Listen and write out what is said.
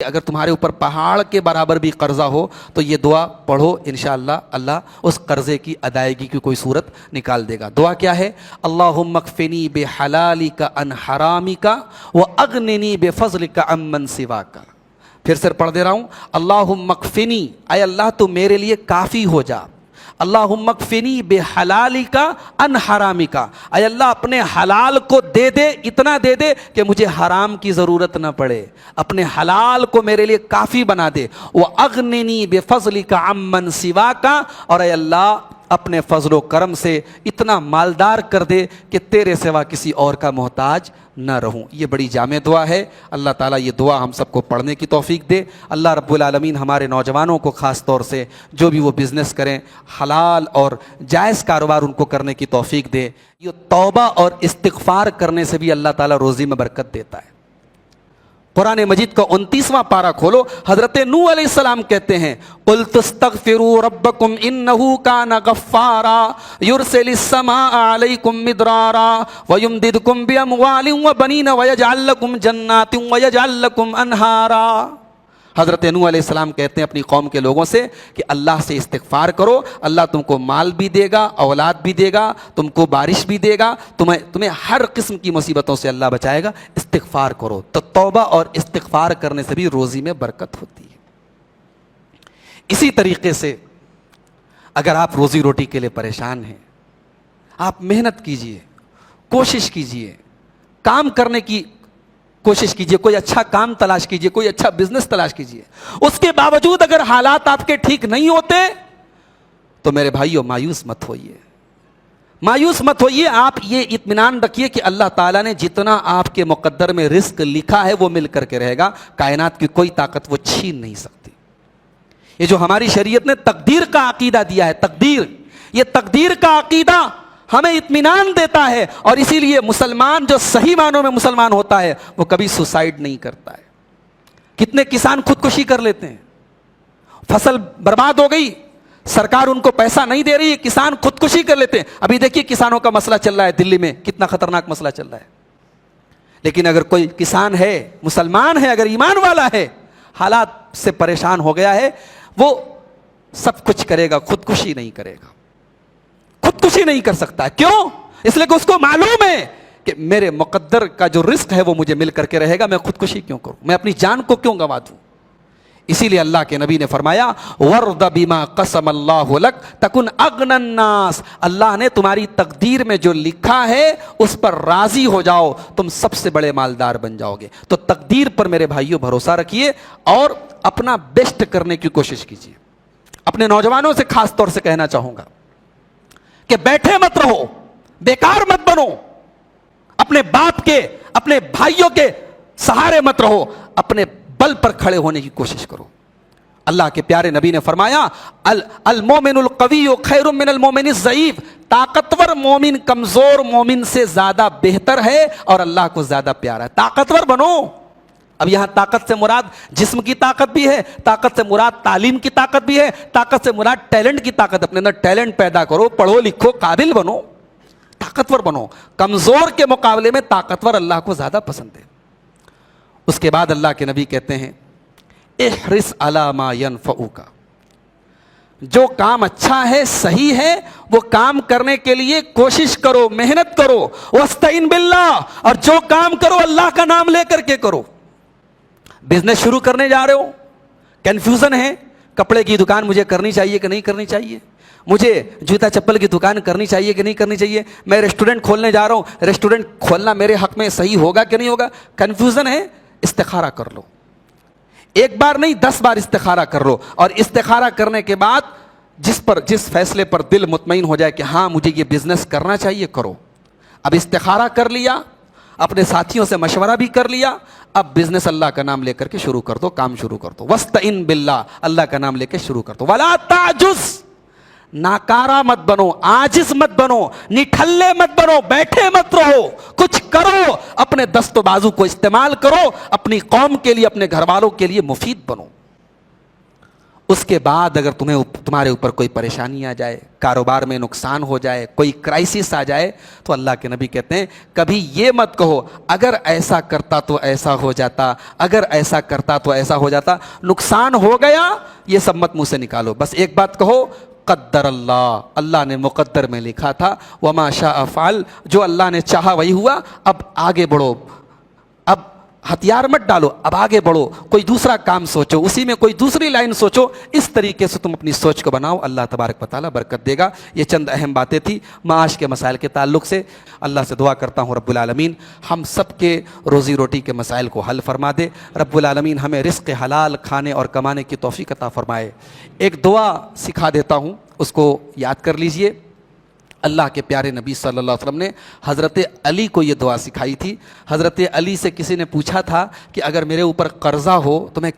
اگر تمہارے اوپر پہاڑ کے برابر بھی قرضہ ہو تو یہ دعا پڑھو، انشاءاللہ اللہ اس قرضے کی ادائیگی کی کوئی صورت نکال دے گا۔ دعا کیا ہے؟ اللہم اکفنی بحلالک عن حرامک واغننی بفضلک عمن سواک۔ پھر سے پڑھ دے رہا ہوں، اللہم اکفنی، اے اللہ تو میرے لیے کافی ہو جا، اللہم اکفنی بحلالک عن حرامک، اے اللہ اپنے حلال کو دے دے، اتنا دے دے کہ مجھے حرام کی ضرورت نہ پڑے، اپنے حلال کو میرے لیے کافی بنا دے۔ وَأَغْنِنِي بِفَضْلِكَ عَمَّن سِوَاكَ، اور اے اللہ اپنے فضل و کرم سے اتنا مالدار کر دے کہ تیرے سوا کسی اور کا محتاج نہ رہوں۔ یہ بڑی جامع دعا ہے، اللہ تعالیٰ یہ دعا ہم سب کو پڑھنے کی توفیق دے۔ اللہ رب العالمین ہمارے نوجوانوں کو خاص طور سے جو بھی وہ بزنس کریں حلال اور جائز کاروبار ان کو کرنے کی توفیق دے۔ یہ توبہ اور استغفار کرنے سے بھی اللہ تعالیٰ روزی میں برکت دیتا ہے۔ قرآن مجید کا 29واں پارہ کھولو، حضرت نوح علیہ السلام کہتے ہیں قُلْتُ اسْتَغْفِرُوا رَبَّكُمْ إِنَّهُ كَانَ غَفَّارًا يُرْسِلِ السَّمَاءَ عَلَيْكُمْ مِدْرَارًا وَيُمْدِدْكُمْ بِأَمْوَالٍ وَبَنِينَ وَيَجْعَلْ لَكُمْ جَنَّاتٍ وَيَجْعَلْ لَكُمْ أَنْهَارًا۔ حضرت نوح علیہ السلام کہتے ہیں اپنی قوم کے لوگوں سے کہ اللہ سے استغفار کرو، اللہ تم کو مال بھی دے گا، اولاد بھی دے گا، تم کو بارش بھی دے گا، تمہیں ہر قسم کی مصیبتوں سے اللہ بچائے گا، استغفار کرو۔ تو توبہ اور استغفار کرنے سے بھی روزی میں برکت ہوتی ہے۔ اسی طریقے سے اگر آپ روزی روٹی کے لیے پریشان ہیں، آپ محنت کیجئے، کوشش کیجئے، کام کرنے کی کوشش کیجئے، کوئی اچھا کام تلاش کیجئے، کوئی اچھا بزنس تلاش کیجئے، اس کے باوجود اگر حالات آپ کے ٹھیک نہیں ہوتے تو میرے بھائیو مایوس مت ہوئیے، مایوس مت ہوئیے۔ آپ یہ اطمینان رکھیے کہ اللہ تعالیٰ نے جتنا آپ کے مقدر میں رزق لکھا ہے وہ مل کر کے رہے گا، کائنات کی کوئی طاقت وہ چھین نہیں سکتی۔ یہ جو ہماری شریعت نے تقدیر کا عقیدہ دیا ہے، تقدیر، یہ تقدیر کا عقیدہ ہمیں اطمینان دیتا ہے، اور اسی لیے مسلمان جو صحیح معنوں میں مسلمان ہوتا ہے وہ کبھی سوسائڈ نہیں کرتا ہے۔ کتنے کسان خودکشی کر لیتے ہیں، فصل برباد ہو گئی، سرکار ان کو پیسہ نہیں دے رہی ہے، کسان خودکشی کر لیتے ہیں۔ ابھی دیکھیے کسانوں کا مسئلہ چل رہا ہے دلی میں، کتنا خطرناک مسئلہ چل رہا ہے۔ لیکن اگر کوئی کسان ہے، مسلمان ہے، اگر ایمان والا ہے، حالات سے پریشان ہو گیا ہے، وہ سب کچھ کرے گا، خودکشی نہیں کرے گا، خودکشی نہیں کر سکتا ہے۔ کیوں؟ اس لیے کہ اس کو معلوم ہے کہ میرے مقدر کا جو رزق ہے وہ مجھے مل کر کے رہے گا، میں خودکشی کیوں کروں، میں اپنی جان کو کیوں گنوا دوں۔ اسی لیے اللہ کے نبی نے فرمایا وَرْضَ بِمَا قَسَمَ اللَّهُ لَكَ تَكُنْ أَغْنَى النَّاسِ، اللہ نے تمہاری تقدیر میں جو لکھا ہے اس پر راضی ہو جاؤ، تم سب سے بڑے مالدار بن جاؤ گے۔ تو تقدیر پر میرے بھائیوں بھروسہ رکھیے اور اپنا بیسٹ کرنے کی کوشش کیجیے۔ اپنے نوجوانوں سے خاص طور سے کہنا چاہوں گا کہ بیٹھے مت رہو، بیکار مت بنو، اپنے باپ کے، اپنے بھائیوں کے سہارے مت رہو، اپنے بل پر کھڑے ہونے کی کوشش کرو۔ اللہ کے پیارے نبی نے فرمایا المومن القوی خیر من المومن الضعیف، طاقتور مومن کمزور مومن سے زیادہ بہتر ہے اور اللہ کو زیادہ پیارا ہے۔ طاقتور بنو۔ اب یہاں طاقت سے مراد جسم کی طاقت بھی ہے، طاقت سے مراد تعلیم کی طاقت بھی ہے، طاقت سے مراد ٹیلنٹ کی طاقت، اپنے اندر ٹیلنٹ پیدا کرو، پڑھو لکھو، قابل بنو، طاقتور بنو۔ کمزور کے مقابلے میں طاقتور اللہ کو زیادہ پسند ہے۔ اس کے بعد اللہ کے نبی کہتے ہیں احرص علی ما ینفعک، جو کام اچھا ہے، صحیح ہے، وہ کام کرنے کے لیے کوشش کرو، محنت کرو۔ واستعن باللہ، اور جو کام کرو اللہ کا نام لے کر کے کرو۔ بزنس شروع کرنے جا رہے ہو، کنفیوژن ہے، کپڑے کی دکان مجھے کرنی چاہیے کہ نہیں کرنی چاہیے، مجھے جوتا چپل کی دکان کرنی چاہیے کہ نہیں کرنی چاہیے، میں ریسٹورنٹ کھولنے جا رہا ہوں، ریسٹورنٹ کھولنا میرے حق میں صحیح ہوگا کہ نہیں ہوگا، کنفیوژن ہے، استخارہ کر لو۔ ایک بار نہیں 10 بار استخارہ کر لو، اور استخارہ کرنے کے بعد جس فیصلے پر دل مطمئن ہو جائے کہ ہاں مجھے یہ بزنس کرنا چاہیے، کرو۔ اب استخارہ کر لیا، اپنے ساتھیوں سے مشورہ بھی کر لیا، اب بزنس اللہ کا نام لے کر کے شروع کر دو، کام شروع کر دو۔ وَاسْتَعِن بِاللَّهِ، اللہ کا نام لے کے شروع کر دو۔ وَلَا تَعْجُزْ، ناکارہ مت بنو، عاجز مت بنو، نٹھلے مت بنو، بیٹھے مت رہو، کچھ کرو، اپنے دست و بازو کو استعمال کرو، اپنی قوم کے لیے، اپنے گھر والوں کے لیے مفید بنو۔ اس کے بعد اگر تمہارے اوپر کوئی پریشانی آ جائے، کاروبار میں نقصان ہو جائے، کوئی کرائسس آ جائے، تو اللہ کے نبی کہتے ہیں کبھی یہ مت کہو اگر ایسا کرتا تو ایسا ہو جاتا، اگر ایسا کرتا تو ایسا ہو جاتا، نقصان ہو گیا یہ سب مت منہ سے نکالو، بس ایک بات کہو قدر اللہ، اللہ نے مقدر میں لکھا تھا، وما شاء فعل، جو اللہ نے چاہا وہی ہوا، اب آگے بڑھو، اب ہتھیار مت ڈالو، اب آگے بڑھو، کوئی دوسرا کام سوچو، اسی میں کوئی دوسری لائن سوچو، اس طریقے سے تم اپنی سوچ کو بناؤ، اللہ تبارک و تعالیٰ برکت دے گا۔ یہ چند اہم باتیں تھیں معاش کے مسائل کے تعلق سے۔ اللہ سے دعا کرتا ہوں رب العالمین ہم سب کے روزی روٹی کے مسائل کو حل فرما دے، رب العالمین ہمیں رزق حلال کھانے اور کمانے کی توفیق عطا فرمائے۔ ایک دعا سکھا دیتا ہوں، اس کو یاد کر لیجئے۔ اللہ کے پیارے نبی صلی اللہ علیہ وسلم نے حضرت علی کو یہ دعا سکھائی تھی۔ حضرت علی سے کسی نے پوچھا تھا کہ اگر میرے اوپر قرضہ ہو تو میں